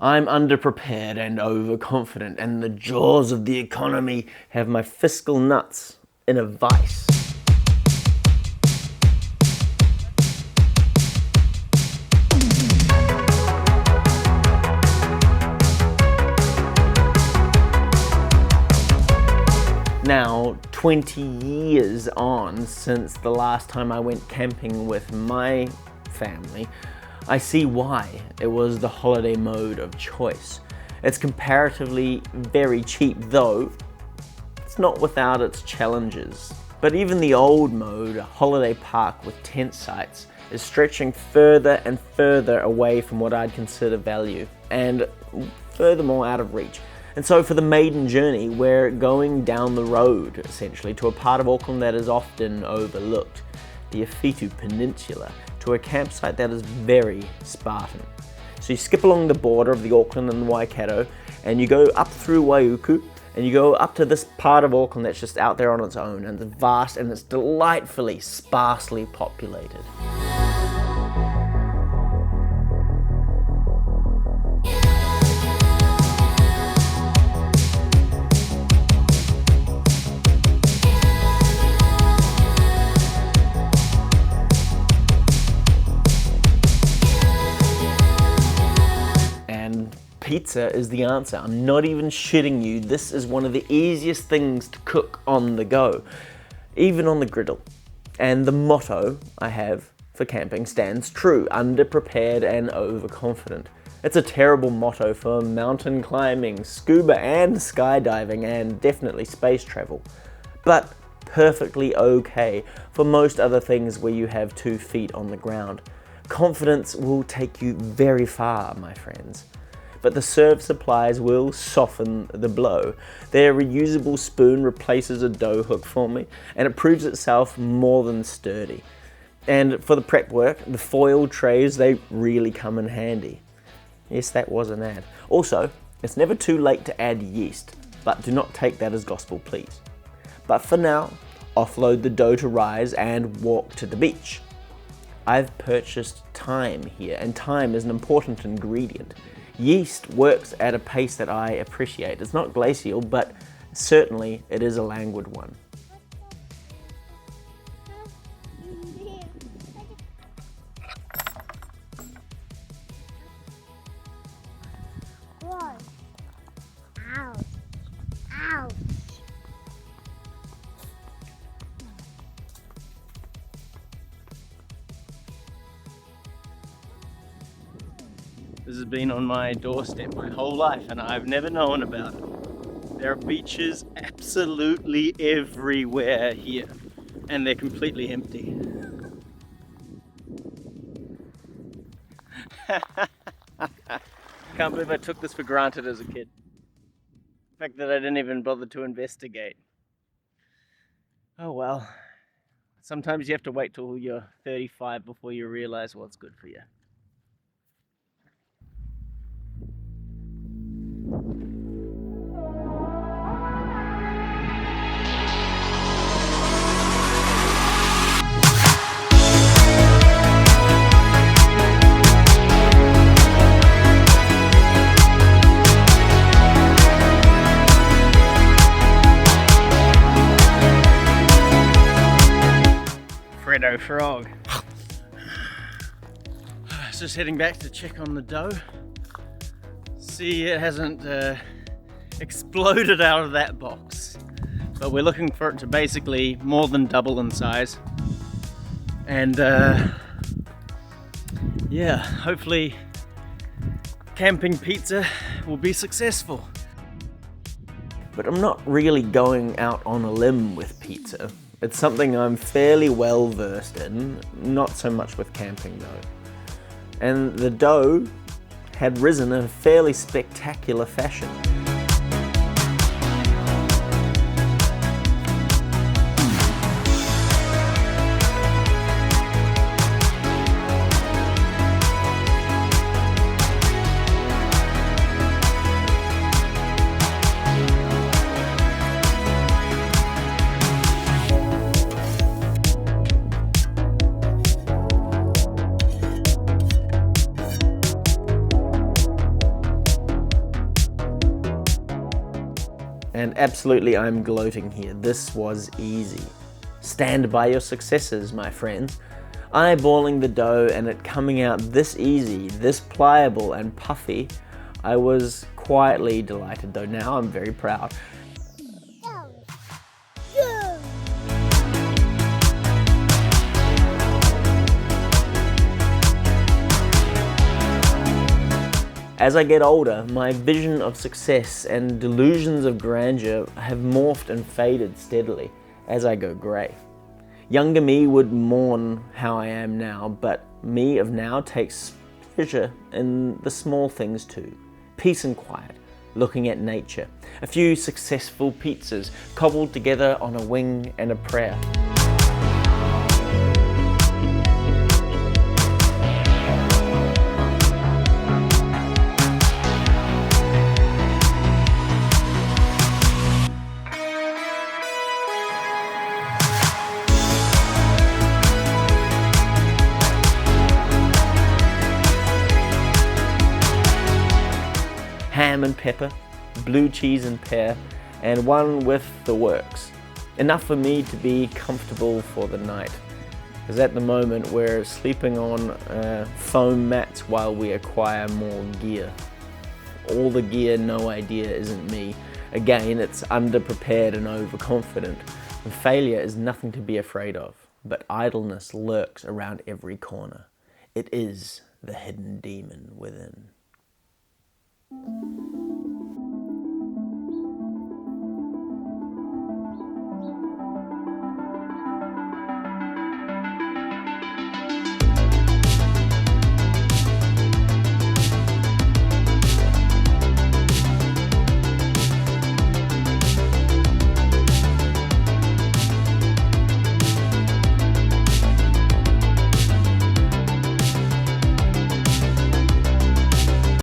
I'm underprepared and overconfident, and the jaws of the economy have my fiscal nuts in a vice. Now, 20 years on since the last time I went camping with my family, I see why it was the holiday mode of choice. It's comparatively very cheap, though it's not without its challenges. But even the old mode, a holiday park with tent sites, is stretching further and further away from what I'd consider value, and furthermore out of reach. And so for the maiden journey, we're going down the road, essentially, to a part of Auckland that is often overlooked, the Awhitu Peninsula, to a campsite that is very Spartan. So you skip along the border of the Auckland and the Waikato, and you go up through Waiuku, and you go up to this part of Auckland that's just out there on its own, and it's vast and it's delightfully sparsely populated. Pizza is the answer. I'm not even shitting you. This is one of the easiest things to cook on the go, even on the griddle. And the motto I have for camping stands true: underprepared and overconfident. It's a terrible motto for mountain climbing, scuba and skydiving, and definitely space travel, but perfectly okay for most other things where you have 2 feet on the ground. Confidence will take you very far, my friends. But the Surv supplies will soften the blow. Their reusable spoon replaces a dough hook for me, and it proves itself more than sturdy. And for the prep work, the foil trays, they really come in handy. Yes, that was an ad. Also, it's never too late to add yeast, but do not take that as gospel, please. But for now, offload the dough to rise and walk to the beach. I've purchased thyme here, and thyme is an important ingredient. Yeast works at a pace that I appreciate. It's not glacial, but certainly it is a languid one. Ouch. Ouch. This has been on my doorstep my whole life, and I've never known about it. There are beaches absolutely everywhere here, and they're completely empty. Can't believe I took this for granted as a kid. The fact that I didn't even bother to investigate. Oh well. Sometimes you have to wait till you're 35 before you realize what's good for you. Frog. Just heading back to check on the dough. See, it hasn't exploded out of that box, but we're looking for it to basically more than double in size. And yeah, hopefully camping pizza will be successful. But I'm not really going out on a limb with pizza. It's something I'm fairly well versed in, not so much with camping though. And the dough had risen in a fairly spectacular fashion. And absolutely, I'm gloating here. This was easy. Stand by your successes, my friends. Eyeballing the dough and it coming out this easy, this pliable and puffy, I was quietly delighted, though now I'm very proud. As I get older, my vision of success and delusions of grandeur have morphed and faded steadily as I go grey. Younger me would mourn how I am now, but me of now takes pleasure in the small things too. Peace and quiet, looking at nature, a few successful pizzas cobbled together on a wing and a prayer. Ham and pepper, blue cheese and pear, and one with the works. Enough for me to be comfortable for the night. Because at the moment we're sleeping on foam mats while we acquire more gear. All the gear, no idea, isn't me. Again, it's underprepared and overconfident. And failure is nothing to be afraid of, but idleness lurks around every corner. It is the hidden demon within.